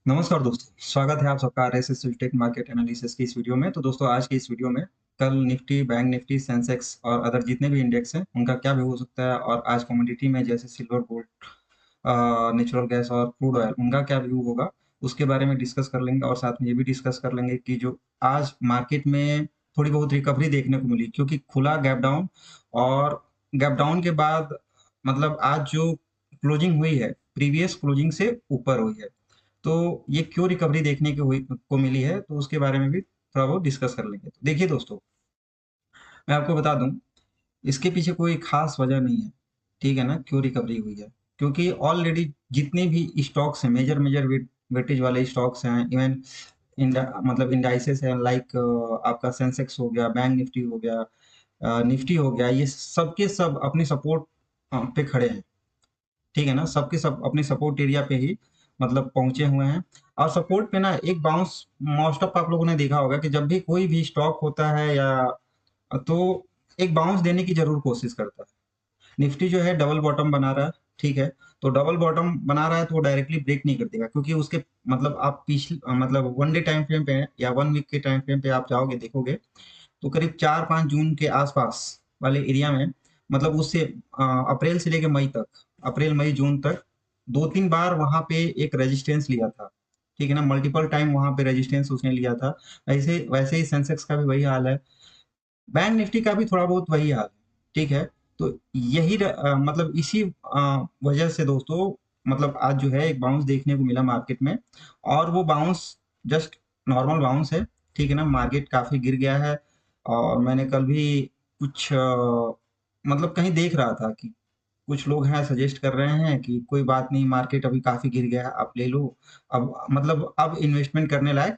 नमस्कार दोस्तों, स्वागत है आप सबका आरएसएस टेक मार्केट एनालिसिस की इस वीडियो में। तो दोस्तों आज की इस वीडियो में कल निफ्टी, बैंक निफ्टी, सेंसेक्स और अदर जितने भी इंडेक्स हैं उनका क्या व्यू हो सकता है और आज कमोडिटी में जैसे सिल्वर, गोल्ड, नेचुरल गैस और क्रूड ऑयल उनका क्या व्यू होगा उसके बारे में डिस्कस कर लेंगे। और साथ में ये भी डिस्कस कर लेंगे कि जो आज मार्केट में थोड़ी बहुत रिकवरी देखने को मिली क्योंकि खुला गैप डाउन और गैप डाउन के बाद मतलब आज जो क्लोजिंग हुई है प्रीवियस क्लोजिंग से ऊपर हुई है। तो ये क्यों रिकवरी देखने को मिली है तो उसके बारे में भी थोड़ा बहुत डिस्कस कर लेंगे। तो देखिए दोस्तों, मैं आपको बता दूं, इसके पीछे कोई खास वजह नहीं है। ठीक है ना, क्यों रिकवरी हुई है? क्योंकि ऑलरेडी जितने भी स्टॉक्स हैं, मेजर मेजर वेटेज वाले स्टॉक्स हैं, इवन मतलब इंडाइसेस है, लाइक आपका सेंसेक्स हो गया, बैंक निफ्टी हो गया, निफ्टी हो गया, ये सब के सब अपनी सपोर्ट पे खड़े हैं। ठीक है ना, सबके सब अपने सपोर्ट एरिया पे ही मतलब पहुंचे हुए हैं। और सपोर्ट पे ना एक बाउंस मोस्ट ऑफ आप लोगों ने देखा होगा कि जब भी कोई भी स्टॉक होता है या तो एक बाउंस देने की जरूर कोशिश करता है। निफ्टी जो है डबल बॉटम बना रहा है। ठीक है, तो डबल बॉटम बना रहा है तो वो डायरेक्टली ब्रेक नहीं कर देगा क्योंकि उसके मतलब आप पिछले मतलब वन डे टाइम फ्रेम पे या वन वीक के टाइम फ्रेम पे आप जाओगे देखोगे तो करीब 4-5 जून के आसपास वाले एरिया में मतलब उससे अप्रैल से लेके मई तक, अप्रैल मई जून तक 2-3 बार वहां पे एक रेजिस्टेंस लिया था। ठीक है ना, मल्टीपल टाइम वहां पे रेजिस्टेंस उसने लिया था। ऐसे वैसे ही सेंसेक्स का भी वही हाल है, बैंक निफ्टी का भी थोड़ा बहुत वही हाल है। ठीक है, तो यही मतलब इसी वजह से दोस्तों मतलब आज जो है एक बाउंस देखने को मिला मार्केट में। और वो बाउंस जस्ट नॉर्मल बाउंस है। ठीक है ना, मार्केट काफी गिर गया है। और मैंने कल भी कुछ मतलब कहीं देख रहा था कि कुछ लोग हैं सजेस्ट कर रहे हैं कि कोई बात नहीं, मार्केट अभी काफी गिर गया है, आप ले लो। अब मतलब अब इन्वेस्टमेंट करने लायक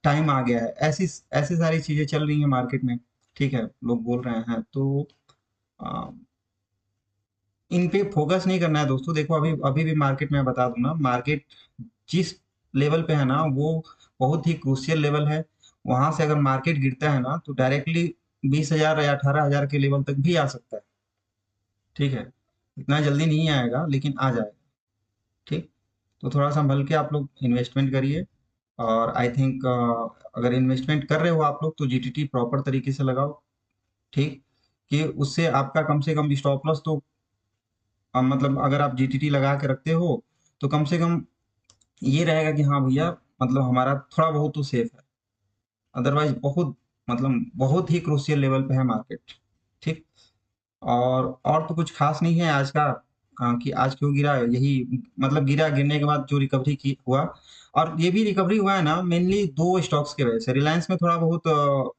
टाइम आ गया है। ऐसी ऐसी सारी चीजें चल रही हैं मार्केट में। ठीक है, लोग बोल रहे हैं तो आ, इन पे फोकस नहीं करना है दोस्तों। देखो अभी अभी भी मार्केट में बता दूं ना, मार्केट जिस लेवल पे है ना वो बहुत ही क्रूशियल लेवल है। वहां से अगर मार्केट गिरता है ना तो डायरेक्टली 20,000 या 18,000 के लेवल तक भी आ सकता है। ठीक है, इतना जल्दी नहीं आएगा लेकिन आ जाएगा। ठीक, तो थोड़ा संभल के आप लोग इन्वेस्टमेंट करिए। और आई थिंक अगर इन्वेस्टमेंट कर रहे हो आप लोग तो जीटीटी प्रॉपर तरीके से लगाओ। ठीक, कि उससे आपका कम से कम स्टॉप लॉस तो मतलब अगर आप जीटीटी लगा के रखते हो तो कम से कम ये रहेगा कि हाँ भैया, मतलब हमारा थोड़ा बहुत तो सेफ है। अदरवाइज बहुत मतलब बहुत ही क्रूशियल लेवल पे है मार्केट। ठीक, और तो कुछ खास नहीं है आज का। कि आज क्यों गिरा, यही मतलब गिरा, गिरने के बाद जो रिकवरी की हुआ। और ये भी रिकवरी हुआ है ना मेनली दो स्टॉक्स के वजह से। रिलायंस में थोड़ा बहुत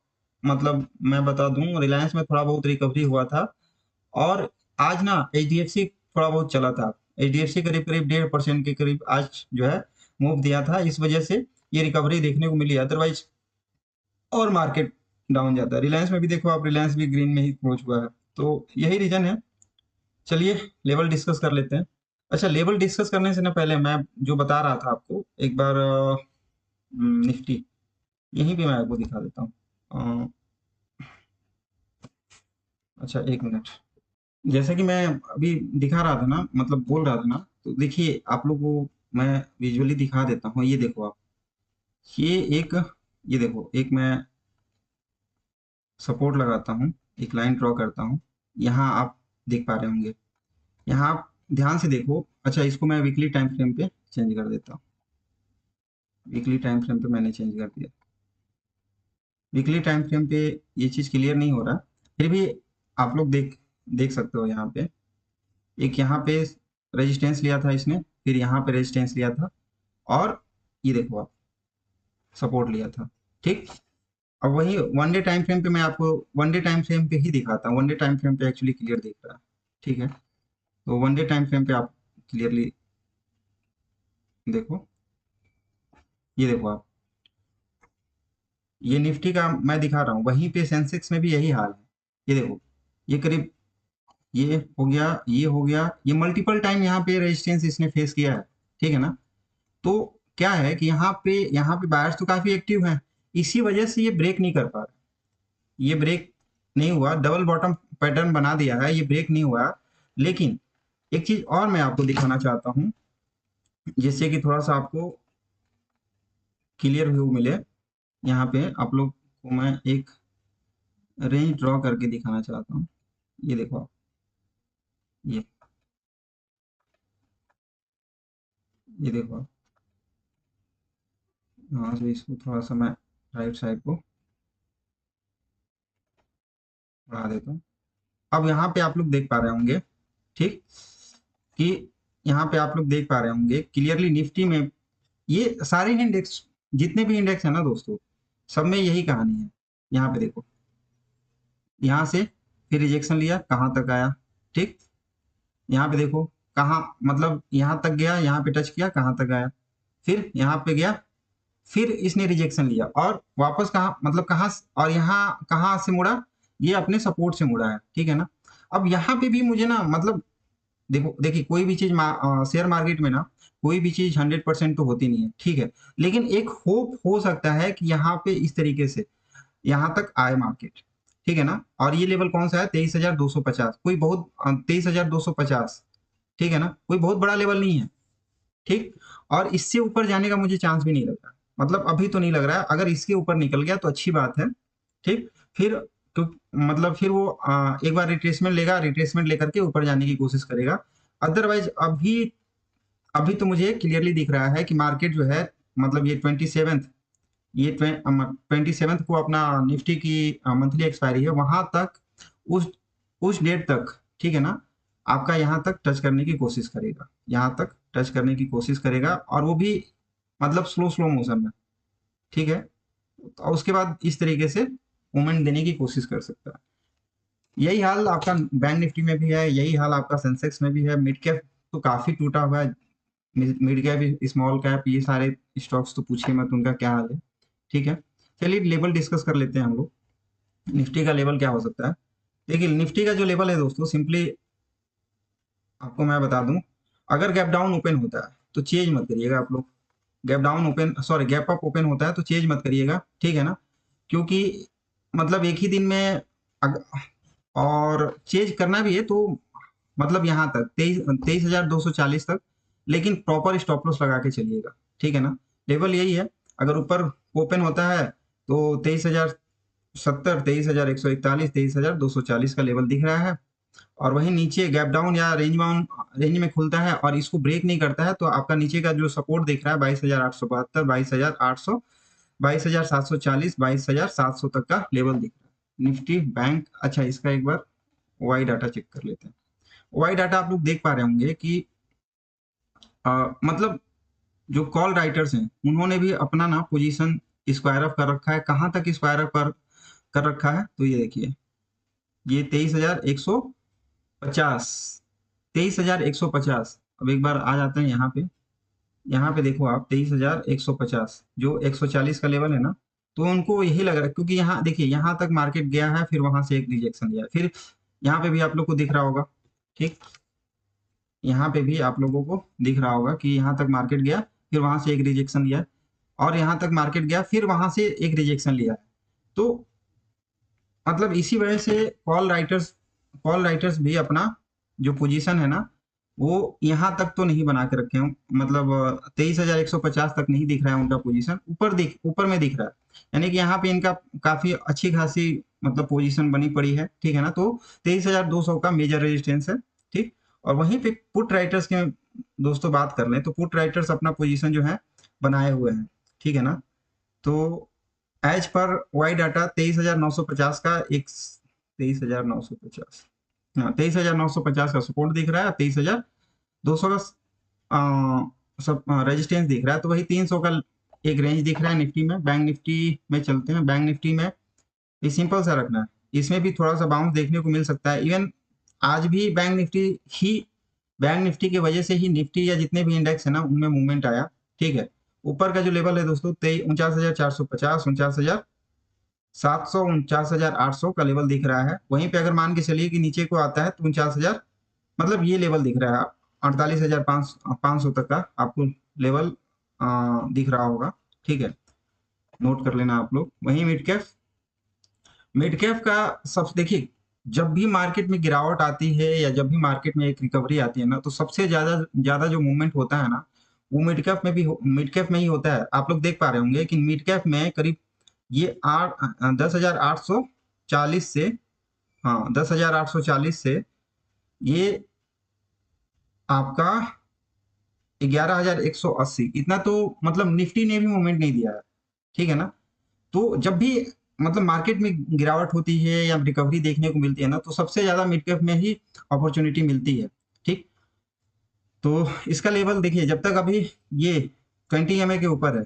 मतलब मैं बता दूं, रिलायंस में थोड़ा बहुत रिकवरी हुआ था। और आज ना एचडीएफसी थोड़ा बहुत चला था। एचडीएफसी करीब करीब 1.5% के करीब आज जो है मूव दिया था, इस वजह से ये रिकवरी देखने को मिली। अदरवाइज और मार्केट डाउन जाता है। रिलायंस में भी देखो आप, रिलायंस भी ग्रीन में ही क्लोज हुआ है। तो यही रीजन है। चलिए लेवल डिस्कस कर लेते हैं। अच्छा, लेवल डिस्कस करने से ना पहले मैं जो बता रहा था आपको एक बार निफ्टी यहीं पे मैं आपको दिखा देता हूँ। अच्छा एक मिनट, जैसे कि मैं अभी दिखा रहा था ना, मतलब बोल रहा था ना, तो देखिए आप लोग को मैं विजुअली दिखा देता हूँ। ये देखो आप, ये एक, ये देखो एक मैं सपोर्ट लगाता हूँ, एक लाइन ड्रॉ करता हूँ। यहाँ आप देख पा रहे होंगे, यहाँ आप ध्यान से देखो। अच्छा, इसको मैं वीकली टाइम फ्रेम पे चेंज कर देता हूँ। वीकली टाइम फ्रेम पे मैंने चेंज कर दिया। वीकली टाइम फ्रेम पे ये चीज़ क्लियर नहीं हो रहा, फिर भी आप लोग देख देख सकते हो। यहाँ पे एक, यहाँ पे रेजिस्टेंस लिया था इसने, फिर यहाँ पे रेजिस्टेंस लिया था, और ये देखो आप सपोर्ट लिया था। ठीक, अब वही वन डे टाइम फ्रेम पे मैं आपको वन डे टाइम फ्रेम पे ही दिखाता हूँ। वन डे टाइम फ्रेम पे एक्चुअली क्लियर दिख रहा है। ठीक है, तो वन डे टाइम फ्रेम पे आप क्लियरली देखो। ये देखो आप, ये निफ्टी का मैं दिखा रहा हूँ, वहीं पे सेंसेक्स में भी यही हाल है। ये देखो, ये करीब, ये हो गया, ये हो गया, ये मल्टीपल टाइम यहाँ पे रेजिस्टेंस इसने फेस किया है। ठीक है ना, तो क्या है कि यहाँ पे बायर्स तो काफी एक्टिव हैं, इसी वजह से ये ब्रेक नहीं कर पा रहा। ये ब्रेक नहीं हुआ, डबल बॉटम पैटर्न बना दिया है, ये ब्रेक नहीं हुआ। लेकिन एक चीज और मैं आपको दिखाना चाहता हूँ जिससे कि थोड़ा सा आपको क्लियर व्यू मिले, यहाँ पे आप लोग को मैं एक रेंज ड्रॉ करके दिखाना चाहता हूँ। ये देखो आप, ये देखो आप, हाँ, तो इसको थोड़ा सा मैं राइट साइड को बढ़ा देता हूँ। अब यहाँ पे आप लोग देख पा रहे होंगे, ठीक, कि यहाँ पे आप लोग देख पा रहे होंगे क्लियरली निफ्टी में ये सारे इंडेक्स, जितने भी इंडेक्स है ना दोस्तों, सब में यही कहानी है। यहाँ पे देखो, यहाँ से फिर रिजेक्शन लिया, कहाँ तक आया, ठीक, यहाँ पे देखो कहाँ, मतलब यहाँ तक गया, यहाँ पे टच किया, कहाँ तक आया, फिर यहाँ पे गया, फिर इसने रिजेक्शन लिया और वापस कहाँ, मतलब कहाँ, और यहाँ कहाँ से मुड़ा, ये अपने सपोर्ट से मुड़ा है, ठीक है ना। अब यहाँ पे भी मुझे ना, मतलब देखो, देखिए कोई भी चीज शेयर मार्केट में ना, कोई भी चीज 100% तो होती नहीं है, ठीक है, लेकिन एक होप हो सकता है कि यहाँ पे इस तरीके से यहाँ तक आए मार्केट, ठीक है ना। और ये लेवल कौन सा है, 23,250, कोई बहुत 23,250, ठीक है ना, कोई बहुत बड़ा लेवल नहीं है, ठीक। और इससे ऊपर जाने का मुझे चांस भी नहीं लग रहा, मतलब अभी तो नहीं लग रहा है। अगर इसके ऊपर निकल गया तो अच्छी बात है, ठीक। फिर तो मतलब फिर वो एक बार रिट्रेसमेंट लेगा, रिट्रेसमेंट लेकर के ऊपर जाने की कोशिश करेगा। अदरवाइज अभी, अभी तो मुझे क्लियरली दिख रहा है कि मार्केट जो है, मतलब ये 27th, ये 27th को अपना निफ्टी की मंथली एक्सपायरी है, वहां तक, उस उस डेट तक, ठीक है ना, आपका यहाँ तक टच करने की कोशिश करेगा, यहाँ तक टच करने की कोशिश करेगा, और वो भी मतलब स्लो स्लो मोशन में, ठीक है। और उसके बाद इस तरीके से मूवमेंट देने की कोशिश कर सकता है। यही हाल आपका बैंक निफ्टी में भी है, यही हाल आपका सेंसेक्स में भी है। मिड कैप तो काफी टूटा हुआ है, मिड कैप, स्मॉल कैप, ये सारे स्टॉक्स तो पूछिए मत उनका क्या हाल है, ठीक है। चलिए लेवल डिस्कस कर लेते हैं हम लोग। निफ्टी का लेवल क्या हो सकता है। देखिए निफ्टी का जो लेवल है दोस्तों, सिंपली आपको मैं बता दूं, अगर गैप डाउन ओपन होता है तो चेंज मत करिएगा आप लोग। Gap down open, sorry, gap up open होता है तो चेंज मत करिएगा, ठीक है ना। क्योंकि मतलब एक ही दिन में और चेंज करना भी है तो मतलब यहाँ तक 23,240 तक, लेकिन प्रॉपर स्टॉप लॉस लगा के चलिएगा, ठीक है ना। लेवल यही है। अगर ऊपर ओपन होता है तो 23,070, 23,141, 23,240 का लेवल दिख रहा है। और वहीं नीचे गैप डाउन या रेंज बाउंड, रेंज में खुलता है और इसको ब्रेक नहीं करता है तो आपका नीचे का जो सपोर्ट दिख रहा है 22,872, 22,800, 22,740, 22,700 तक का लेवल दिख रहा है निफ्टी बैंक। अच्छा, इसका एक बार वाई डाटा चेक कर लेते हैं। वाई डाटा आप लोग देख पा रहे होंगे कि मतलब जो कॉल राइटर्स हैं उन्होंने भी अपना ना पोजीशन स्क्वायर अप कर रखा है। कहाँ तक स्क्वायर अप कर रखा है, तो ये देखिए, ये 23,150, 23,150। अब एक बार आ जाते हैं यहाँ पे, यहाँ पे देखो आप 23,150 जो 140 का लेवल है ना, तो उनको यही लग रहा है, क्योंकि यहाँ देखिए, यहाँ तक मार्केट गया है, फिर वहां से एक रिजेक्शन लिया, फिर यहाँ पे भी आप लोग को दिख रहा होगा, ठीक, यहाँ पे भी आप लोगों को दिख रहा होगा कि यहाँ तक मार्केट गया, फिर वहां से एक रिजेक्शन लिया, और यहाँ तक मार्केट गया, फिर वहां से एक रिजेक्शन लिया। तो मतलब इसी वजह से कॉल राइटर्स भी अपना जो पोजीशन है ना, वो यहाँ तक तो नहीं बना के रखे हों, मतलब 23,150 तक नहीं दिख रहा है उनका पोजीशन, ऊपर में दिख रहा है, यानी कि यहाँ पे इनका काफी अच्छी खासी मतलब पोजीशन बनी पड़ी है, ठीक है ना। तो 23,200 का मेजर रेजिस्टेंस है, ठीक। और वहीं पे पुट राइटर्स के दोस्तों बात कर लें तो पुट राइटर्स अपना पोजीशन जो है बनाए हुए हैं, ठीक है ना। तो एज पर वाई डाटा 23,950 का एक, 23,950, हाँ, 23,950 का सपोर्ट दिख रहा है, 23,200 का सब रेजिस्टेंस दिख रहा है। तो वही 300 का एक रेंज दिख रहा है निफ्टी में। बैंक निफ्टी में चलते हैं। बैंक निफ्टी में ये सिंपल सा रखना है, इसमें भी थोड़ा सा बाउंस देखने को मिल सकता है। इवन आज भी ही बैंक निफ्टी की वजह से ही निफ्टी या जितने भी इंडेक्स है ना उनमें मूवमेंट आया, ठीक है। ऊपर का जो लेवल है दोस्तों, 49,450, 49,700, 49,800 का लेवल दिख रहा है। वहीं पे अगर मान के चलिए कि नीचे को आता है तो 49,000, मतलब ये लेवल दिख रहा है, 48,500 तक का आपको लेवल दिख रहा होगा, ठीक है, नोट कर लेना आप लोग। वहीं मिड कैप का सब देखिए, जब भी मार्केट में गिरावट आती है या जब भी मार्केट में एक रिकवरी आती है ना, तो सबसे ज्यादा ज्यादा जो मूवमेंट होता है ना, वो मिड कैप में ही होता है। आप लोग देख पा रहे होंगे कि मिड कैप में करीब ये 10,840 से, हाँ 10,840 से ये आपका 11,180, इतना तो मतलब निफ्टी ने भी मूवमेंट नहीं दिया है, ठीक है ना। तो जब भी मतलब मार्केट में गिरावट होती है या रिकवरी देखने को मिलती है ना, तो सबसे ज्यादा मिड कैप में ही अपॉर्चुनिटी मिलती है, ठीक। तो इसका लेवल देखिए, जब तक अभी ये 20 EMA के ऊपर है,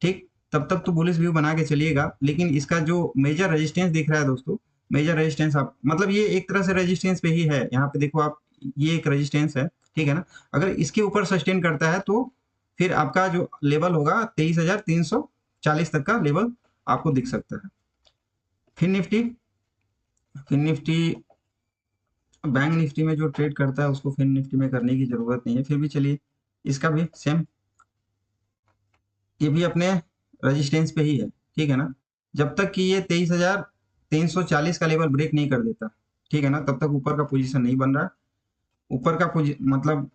ठीक, तब तक तो बुलिश व्यू बना के चलिएगा। लेकिन इसका जो मेजर रेजिस्टेंस दिख रहा है दोस्तों, मेजर रेजिस्टेंस आप मतलब ये एक तरह से रेजिस्टेंस पे ही है। यहाँ पे देखो आप, ये एक रेजिस्टेंस है, ठीक है ना। अगर इसके ऊपर सस्टेन करता है तो फिर आपका जो लेवल होगा 23,340 तक का लेवल आपको दिख सकता है। फिर निफ्टी, फिर निफ्टी बैंक निफ्टी में जो ट्रेड करता है उसको फिर निफ्टी में करने की जरूरत नहीं है। फिर भी चलिए, इसका भी सेम, ये भी अपने रेजिस्टेंस पे ही है, ठीक है ना। जब तक कि ये 23,340 का लेवल ब्रेक नहीं कर देता, ठीक है ना, तब तक ऊपर का पोजीशन नहीं बन रहा। ऊपर का मतलब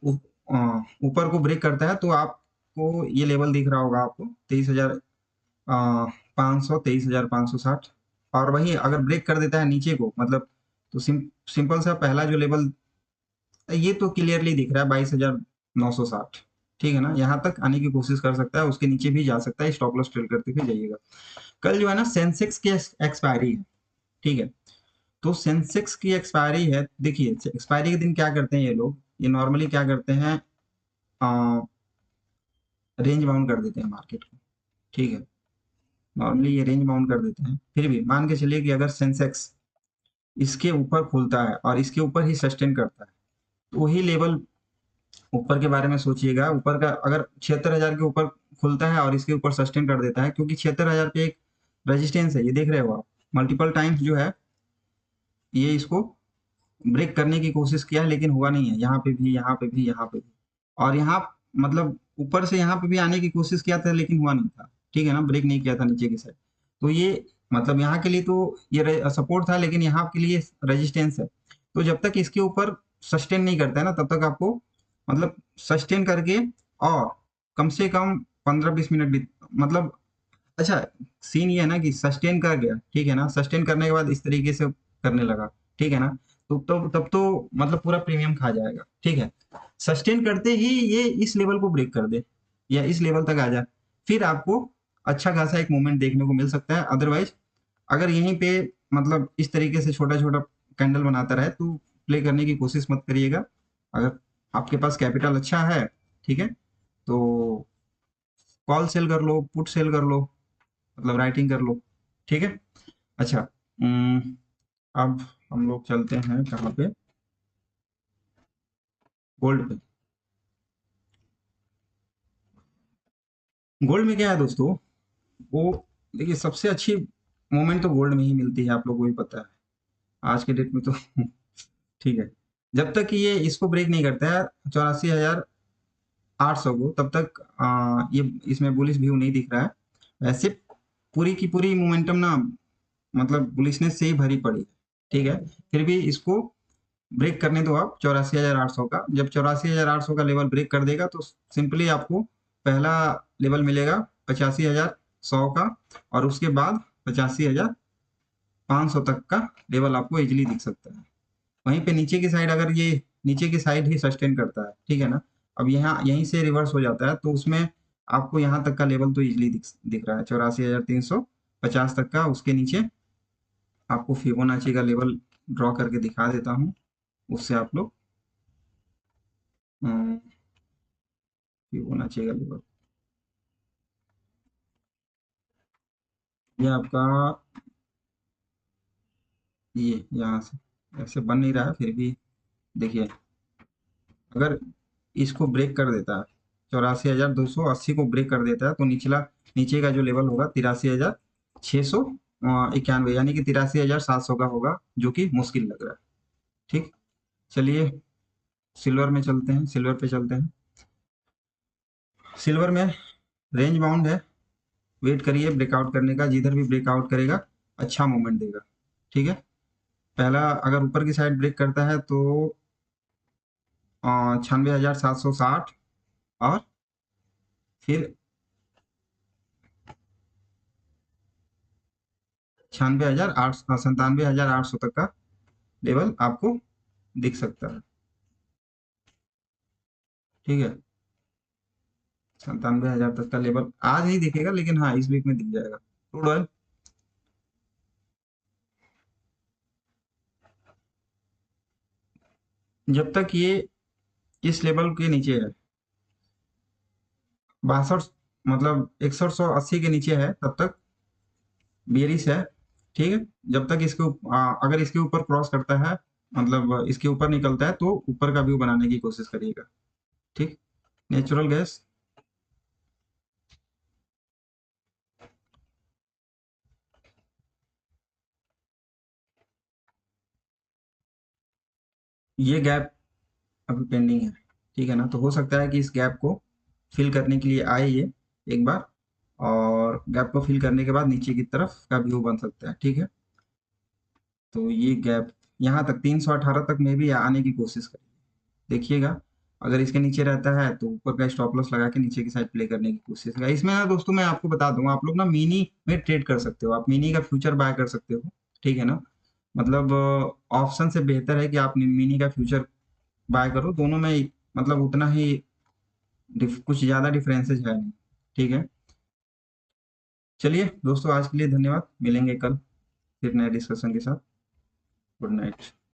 ऊपर को ब्रेक करता है तो आपको ये लेवल दिख रहा होगा आपको 23,500, 23,560। और वही अगर ब्रेक कर देता है नीचे को, मतलब तो सिंपल सा पहला जो लेवल, ये तो क्लियरली दिख रहा है 22,960, ठीक है ना। यहाँ तक आने की कोशिश कर सकता है, उसके नीचे भी जा सकता है, स्टॉप लॉस ट्रेड करते हुए जाइएगा। कल जो है ना सेंसेक्स की एक्सपायरी है, ठीक है। तो सेंसेक्स की एक्सपायरी है, देखिए एक्सपायरी के दिन क्या करते हैं ये लोग, ये नॉर्मली क्या करते हैं, रेंज बाउंड कर देते हैं मार्केट को, ठीक है। नॉर्मली ये रेंज बाउंड कर देते हैं। फिर भी मान के चलिए कि अगर सेंसेक्स इसके ऊपर खुलता है और इसके ऊपर ही सस्टेन करता है, तो वही लेवल ऊपर के बारे में सोचिएगा। ऊपर का अगर 76,000 के ऊपर खुलता है और इसके ऊपर सस्टेन कर देता है, क्योंकि 76,000 पे एक रेजिस्टेंस है, ये देख रहे हो आप, मल्टीपल टाइम्स जो है ये इसको ब्रेक करने की कोशिश किया है लेकिन हुआ नहीं है। यहाँ पे भी, यहाँ पे भी, यहाँ पे भी, और यहाँ मतलब ऊपर से यहाँ पे भी आने की कोशिश किया था लेकिन हुआ नहीं था, ठीक है ना, ब्रेक नहीं किया था नीचे की साइड। तो ये मतलब यहाँ के लिए तो ये सपोर्ट था, लेकिन यहाँ के लिए रेजिस्टेंस है। तो जब तक इसके ऊपर सस्टेन नहीं करता है ना, तब तक आपको मतलब सस्टेन करके और कम से कम 15-20 मिनट भी मतलब, अच्छा सीन ये है ना कि सस्टेन कर गया, ठीक है ना, सस्टेन करने के बाद इस तरीके से करने लगा, ठीक है ना, तो तब तो मतलब पूरा प्रीमियम खा जाएगा, ठीक है। सस्टेन करते ही ये इस लेवल को ब्रेक कर दे या इस लेवल तक आ जाए, फिर आपको अच्छा खासा एक मूवमेंट देखने को मिल सकता है। अदरवाइज अगर यहीं पे मतलब इस तरीके से छोटा छोटा कैंडल बनाता रहे तो प्ले करने की कोशिश मत करिएगा। अगर आपके पास कैपिटल अच्छा है, ठीक है, तो कॉल सेल कर लो, पुट सेल कर लो, मतलब राइटिंग कर लो, ठीक है। अच्छा, अब हम लोग चलते हैं कहाँ पे, गोल्ड पे। गोल्ड में क्या है दोस्तों, वो देखिए सबसे अच्छी मोमेंट तो गोल्ड में ही मिलती है, आप लोगों को भी पता है आज के डेट में तो ठीक है। जब तक कि ये इसको ब्रेक नहीं करता है 84,800 को, तब तक ये इसमें बुलिश व्यू नहीं दिख रहा है। वैसे पूरी की पूरी मोमेंटम ना मतलब बुलिशनेस से ही भरी पड़ी है, ठीक है। फिर भी इसको ब्रेक करने दो आप 84,800 का। जब 84,800 का लेवल ब्रेक कर देगा तो सिंपली आपको पहला लेवल मिलेगा 85,100 का, और उसके बाद 85,500 तक का लेवल आपको इजीली दिख सकता है। वहीं पे नीचे की साइड, अगर ये नीचे की साइड ही सस्टेन करता है, ठीक है ना, अब यहाँ यहीं से रिवर्स हो जाता है तो उसमें आपको यहाँ तक का लेवल तो इजीली दिख रहा है 84,350 तक का। उसके नीचे आपको फिबोनाची का लेवल ड्रॉ करके दिखा देता हूँ, उससे आप लोग फिबोनाची का लेवल, ये आपका, ये यहाँ से ऐसे बन नहीं रहा है, फिर भी देखिए अगर इसको ब्रेक कर देता है 84,280 को ब्रेक कर देता है तो निचला, नीचे का जो लेवल होगा 83,691, यानी कि 83,700 का होगा, जो कि मुश्किल लग रहा है, ठीक। चलिए सिल्वर में चलते हैं, सिल्वर पे चलते हैं। सिल्वर में रेंज बाउंड है, वेट करिए ब्रेकआउट करने का, जिधर भी ब्रेकआउट करेगा अच्छा मूवमेंट देगा, ठीक है। पहला अगर ऊपर की साइड ब्रेक करता है तो 96,760, और फिर 97,800 तक का लेवल आपको दिख सकता है। ठीक है, 97,000 तक का लेवल आज नहीं दिखेगा, लेकिन हाँ इस वीक में दिख जाएगा। क्रूड ऑयल जब तक ये इस लेवल के नीचे है, 62, मतलब 6180 के नीचे है, तब तक बेरिश है। ठीक है, जब तक अगर इसके ऊपर क्रॉस करता है, मतलब इसके ऊपर निकलता है, तो ऊपर का व्यू बनाने की कोशिश करिएगा। ठीक, नेचुरल गैस ये गैप अभी पेंडिंग है। ठीक है ना, तो हो सकता है कि इस गैप को फिल करने के लिए आए ये एक बार, और गैप को फिल करने के बाद नीचे की तरफ का व्यू बन सकता है। ठीक है, तो ये गैप यहाँ तक 318 तक में भी आने की कोशिश करिए, देखिएगा। अगर इसके नीचे रहता है तो ऊपर का स्टॉप लॉस लगा के नीचे की साइड प्ले करने की कोशिश करें। इसमें ना दोस्तों मैं आपको बता दूंगा, आप लोग ना मिनी में ट्रेड कर सकते हो, आप मिनी का फ्यूचर बाय कर सकते हो। ठीक है ना, मतलब ऑप्शन से बेहतर है कि आप मिनी का फ्यूचर बाय करो। दोनों में मतलब उतना ही कुछ ज़्यादा डिफरेंसेस है नहीं। ठीक है, चलिए दोस्तों, आज के लिए धन्यवाद, मिलेंगे कल फिर नए डिस्कशन के साथ। Good night.